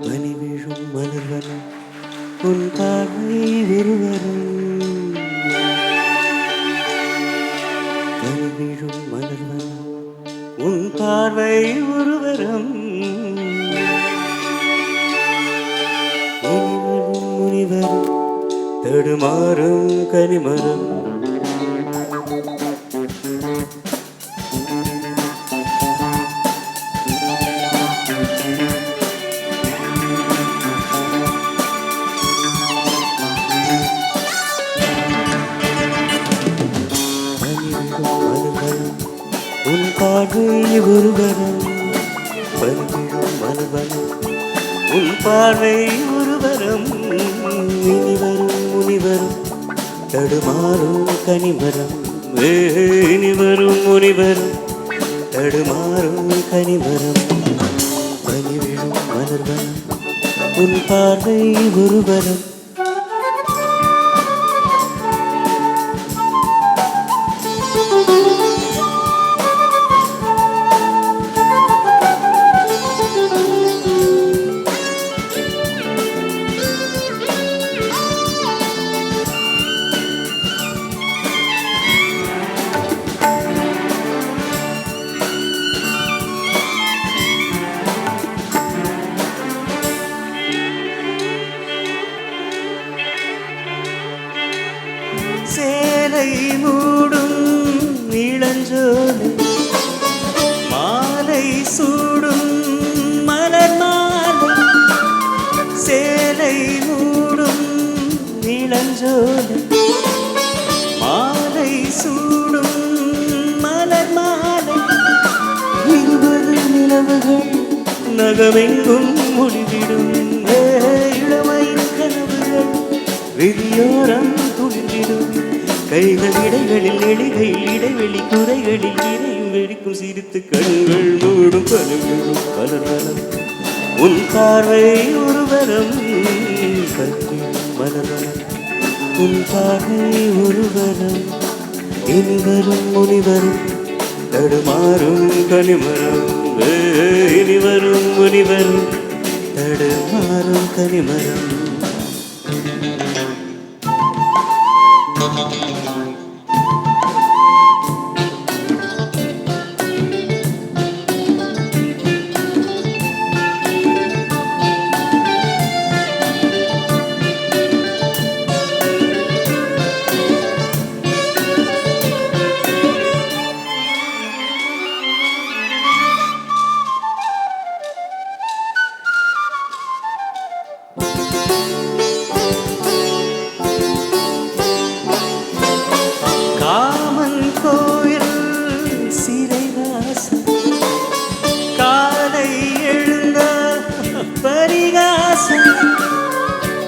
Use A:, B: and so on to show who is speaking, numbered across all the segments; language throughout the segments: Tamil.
A: பனி விழும் மலர்வனம் உன் பார்வை ஒருவரும். பனி விழும் மலர்வனம் உன் பார்வை ஒருவரும். இனிவரும் முனிவரும் தடுமாறும் கனிமரம். உன் பார்வை ஒருவரும். பனிவிழும் மலர்வனம் உன் பார்வை ஒருவரும். இனிவரும் முனிவரும் தடுமாறும் கனிமரம். இனிவரும் முனிவரும் தடுமாறும் கனிமரம். பனிவிழும் மலர்வனம் உன் பார்வை ஒருவரும். சேலை மூடும் இளஞ்சோலை மாலை சூடும் மலர் மாலை. சேலை மூடும் இளஞ்சோலை மாலை சூடும் மலர் மாலை. இருபது நிலவுகள் நகமெங்கும் முடிவிடும். இளமையின் கனவுகள் விதியோரம் துளிர்ந்திடும். கைகள் இடைகளில் எளிகையில் இடைவெளி குறைகளில் இறையும் வெடிக்கும் சிரித்து கண்கள் மூடும். பனிவிழும் மலர்வனம் உன் பார்வை ஒருவரும். பனிவிழும் மலர்வனம் உன் பார்வை ஒருவரும். இனிவரும் முனிவரும் தடுமாறும் கனிமரம். இனிவரும் முனிவரும் தடுமாறும் கனிமரம். காமன் கோயில் சிறைவாசம் காலை எழுந்த பரிகாசம்.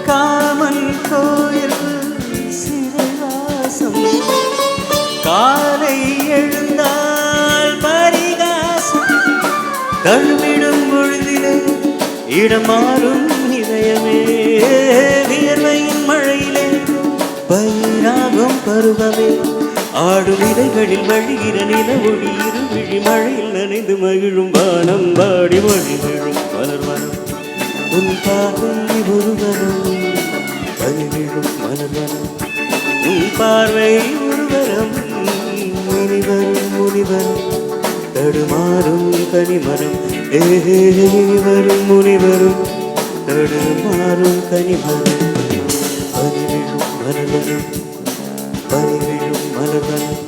A: காமன் கோயில் சிறைவாசம் காலை எழுந்தால் பரிகாசம். தழுவிடும் பொழுதிலே இடம் மாறும் இதயமே. வியர்வையின் மழையிலே பயிராகும் பருவமே. ஆடும் விதைகளில் வழிகிற நில ஒளி இருவிழி மழையில் நனைந்து மகிழும் வானம் பாடி மொழி விழும் மலர்வனம் உன் பார்வை ஒருவரும். பனிவிழும் மலர்வனம் உன் பார்வை ஒருவரும். இனிவரும் முனிவரும் தடுமாறும் கனிமரம். இனிவரும் முனிவரும் தடுமாறும் கனிமரம். பனிவிழும் மலர்வனம் பனிவிழும் மலர்வனம்